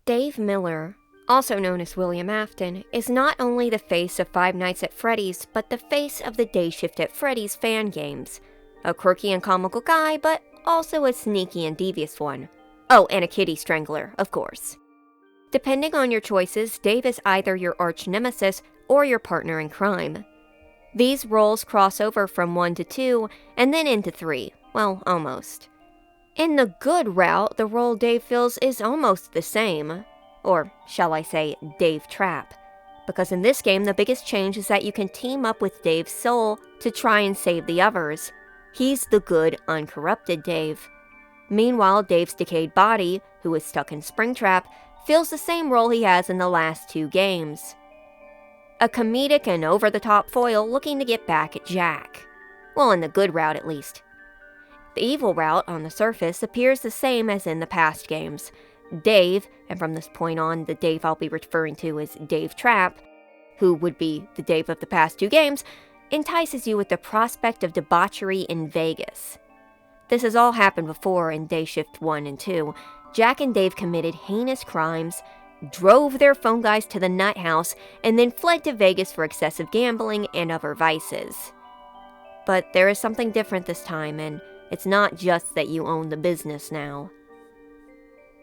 Dave Miller, also known as William Afton, is not only the face of Five Nights at Freddy's, but the face of the Dayshift at Freddy's fan games. A quirky and comical guy, but also a sneaky and devious one. Oh, and a kitty strangler, of course. Depending on your choices, Dave is either your arch nemesis or your partner in crime. These roles cross over from 1 to 2, and then into 3. Well, almost. In the good route, the role Dave fills is almost the same. Or, shall I say, Dave Trap. Because in this game, the biggest change is that you can team up with Dave's soul to try and save the others. He's the good, uncorrupted Dave. Meanwhile, Dave's decayed body, who is stuck in Springtrap, fills the same role he has in the last 2 games. A comedic and over-the-top foil looking to get back at Jack. Well, in the good route at least. The evil route, on the surface, appears the same as in the past games. Dave, and from this point on, the Dave I'll be referring to as Dave Trap, who would be the Dave of the past 2 games, entices you with the prospect of debauchery in Vegas. This has all happened before in Dayshift 1 and 2. Jack and Dave committed heinous crimes, drove their phone guys to the nut house, and then fled to Vegas for excessive gambling and other vices. But there is something different this time, and it's not just that you own the business now.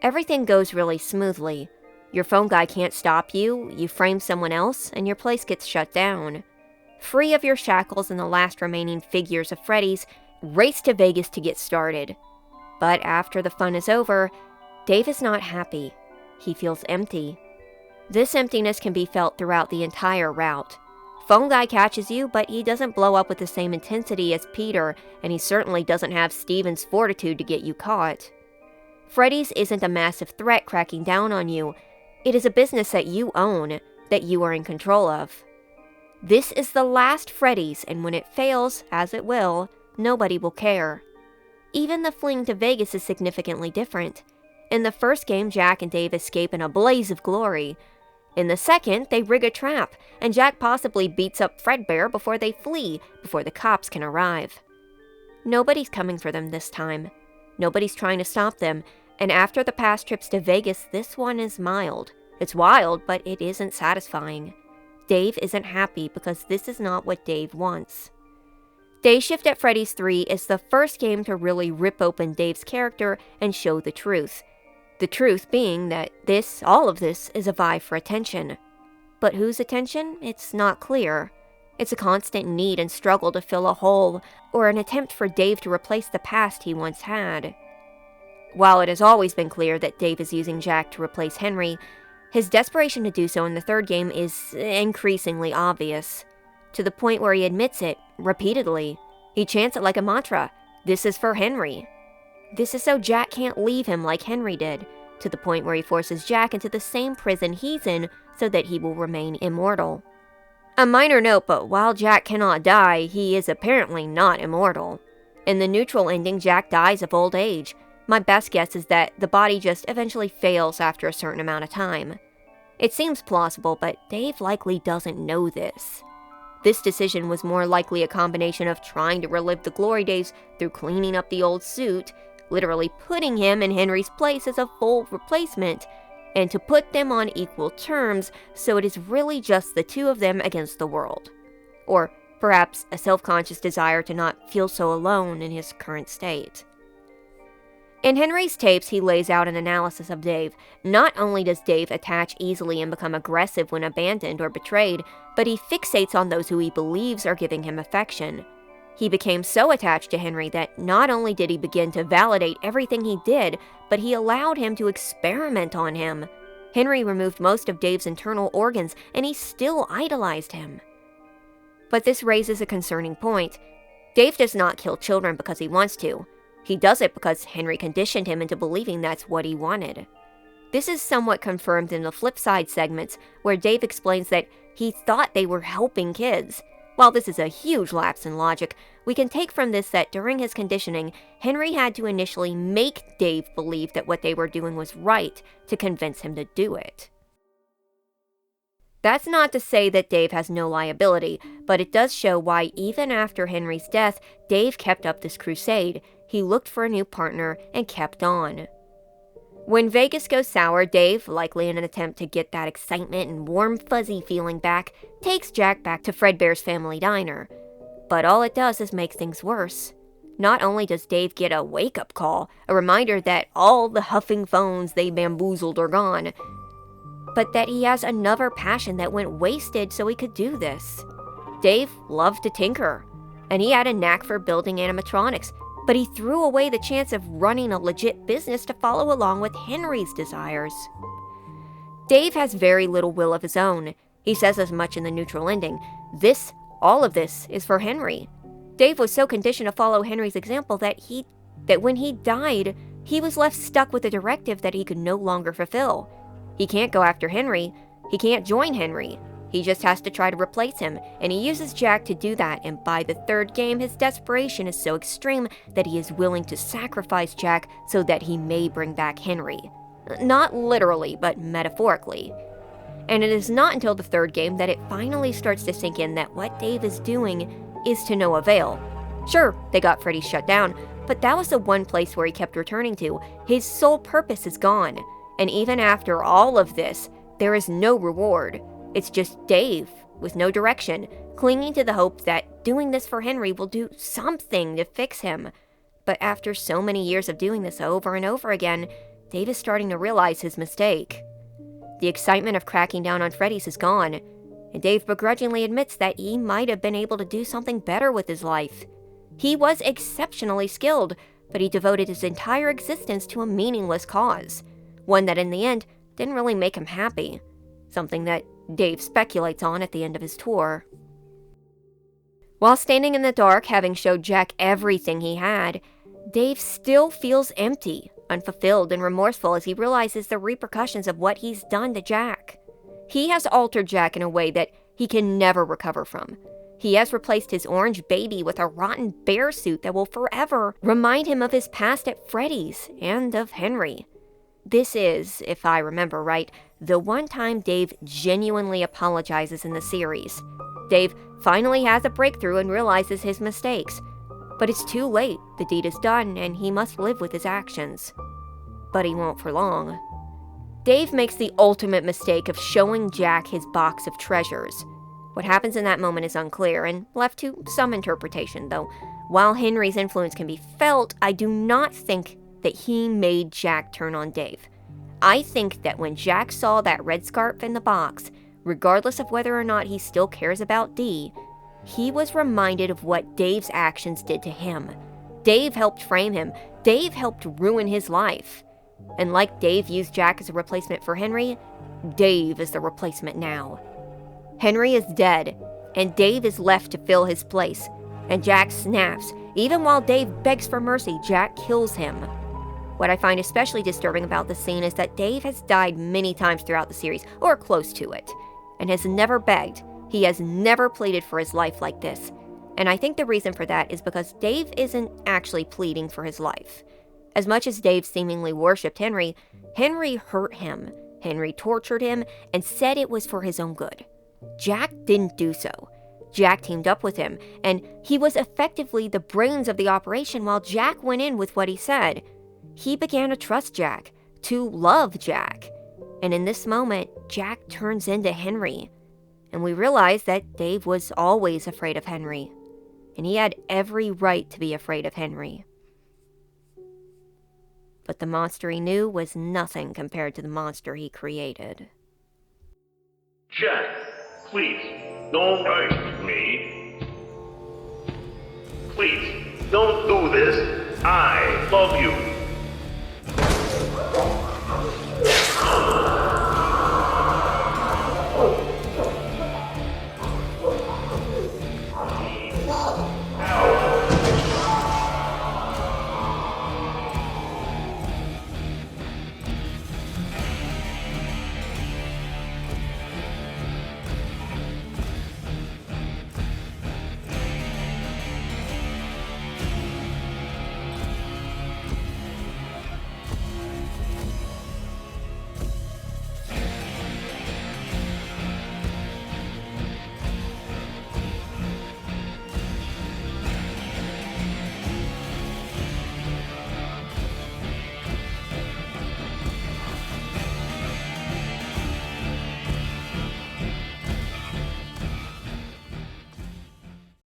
Everything goes really smoothly. Your phone guy can't stop you, you frame someone else, and your place gets shut down. Free of your shackles and the last remaining figures of Freddy's, race to Vegas to get started. But after the fun is over, Dave is not happy. He feels empty. This emptiness can be felt throughout the entire route. Phone guy catches you, but he doesn't blow up with the same intensity as Peter, and he certainly doesn't have Steven's fortitude to get you caught. Freddy's isn't a massive threat cracking down on you. It is a business that you own, that you are in control of. This is the last Freddy's, and when it fails, as it will, nobody will care. Even the fling to Vegas is significantly different. In the first game, Jack and Dave escape in a blaze of glory. In the second, they rig a trap, and Jack possibly beats up Fredbear before they flee, before the cops can arrive. Nobody's coming for them this time. Nobody's trying to stop them, and after the past trips to Vegas, this one is mild. It's wild, but it isn't satisfying. Dave isn't happy because this is not what Dave wants. Dayshift at Freddy's 3 is the first game to really rip open Dave's character and show the truth. The truth being that all of this, is a vie for attention. But whose attention? It's not clear. It's a constant need and struggle to fill a hole, or an attempt for Dave to replace the past he once had. While it has always been clear that Dave is using Jack to replace Henry, his desperation to do so in the third game is increasingly obvious, to the point where he admits it, repeatedly. He chants it like a mantra, "This is for Henry." This is so Jack can't leave him like Henry did, to the point where he forces Jack into the same prison he's in so that he will remain immortal. A minor note, but while Jack cannot die, he is apparently not immortal. In the neutral ending, Jack dies of old age. My best guess is that the body just eventually fails after a certain amount of time. It seems plausible, but Dave likely doesn't know this. This decision was more likely a combination of trying to relive the glory days through cleaning up the old suit, literally putting him in Henry's place as a full replacement, and to put them on equal terms, so it is really just the two of them against the world. Or perhaps a self-conscious desire to not feel so alone in his current state. In Henry's tapes, he lays out an analysis of Dave. Not only does Dave attach easily and become aggressive when abandoned or betrayed, but he fixates on those who he believes are giving him affection. He became so attached to Henry that not only did he begin to validate everything he did, but he allowed him to experiment on him. Henry removed most of Dave's internal organs, and he still idolized him. But this raises a concerning point. Dave does not kill children because he wants to. He does it because Henry conditioned him into believing that's what he wanted. This is somewhat confirmed in the flip side segments, where Dave explains that he thought they were helping kids. While this is a huge lapse in logic, we can take from this that during his conditioning, Henry had to initially make Dave believe that what they were doing was right to convince him to do it. That's not to say that Dave has no liability, but it does show why even after Henry's death, Dave kept up this crusade. He looked for a new partner and kept on. When Vegas goes sour, Dave, likely in an attempt to get that excitement and warm fuzzy feeling back, takes Jack back to Fredbear's family diner. But all it does is make things worse. Not only does Dave get a wake-up call, a reminder that all the huffing phones they bamboozled are gone, but that he has another passion that went wasted so he could do this. Dave loved to tinker, and he had a knack for building animatronics, but he threw away the chance of running a legit business to follow along with Henry's desires. Dave has very little will of his own. He says as much in the neutral ending. All of this is for Henry. Dave was so conditioned to follow Henry's example that when he died, he was left stuck with a directive that he could no longer fulfill. He can't go after Henry. He can't join Henry. He just has to try to replace him, and he uses Jack to do that, and by the third game, his desperation is so extreme that he is willing to sacrifice Jack so that he may bring back Henry. Not literally, but metaphorically. And it is not until the third game that it finally starts to sink in that what Dave is doing is to no avail. Sure, they got Freddy shut down, but that was the one place where he kept returning to. His sole purpose is gone, and even after all of this, there is no reward. It's just Dave, with no direction, clinging to the hope that doing this for Henry will do something to fix him. But after so many years of doing this over and over again, Dave is starting to realize his mistake. The excitement of cracking down on Freddy's is gone, and Dave begrudgingly admits that he might have been able to do something better with his life. He was exceptionally skilled, but he devoted his entire existence to a meaningless cause, one that in the end didn't really make him happy, something that Dave speculates on at the end of his tour. While standing in the dark, having showed Jack everything he had, Dave still feels empty, unfulfilled, and remorseful as he realizes the repercussions of what he's done to Jack. He has altered Jack in a way that he can never recover from. He has replaced his orange baby with a rotten bear suit that will forever remind him of his past at Freddy's and of Henry. This is, if I remember right, the one time Dave genuinely apologizes in the series. Dave finally has a breakthrough and realizes his mistakes. But it's too late, the deed is done, and he must live with his actions. But he won't for long. Dave makes the ultimate mistake of showing Jack his box of treasures. What happens in that moment is unclear and left to some interpretation, though while Henry's influence can be felt, I do not think that he made Jack turn on Dave. I think that when Jack saw that red scarf in the box, regardless of whether or not he still cares about Dee, he was reminded of what Dave's actions did to him. Dave helped frame him. Dave helped ruin his life. And like Dave used Jack as a replacement for Henry, Dave is the replacement now. Henry is dead, and Dave is left to fill his place. And Jack snaps. Even while Dave begs for mercy, Jack kills him. What I find especially disturbing about this scene is that Dave has died many times throughout the series, or close to it, and has never begged. He has never pleaded for his life like this. And I think the reason for that is because Dave isn't actually pleading for his life. As much as Dave seemingly worshipped Henry, Henry hurt him. Henry tortured him and said it was for his own good. Jack didn't do so. Jack teamed up with him, and he was effectively the brains of the operation while Jack went in with what he said. He began to trust Jack, to love Jack. And in this moment, Jack turns into Henry. And we realize that Dave was always afraid of Henry. And he had every right to be afraid of Henry. But the monster he knew was nothing compared to the monster he created. Jack, please, don't hurt me. Please, don't do this. I love you.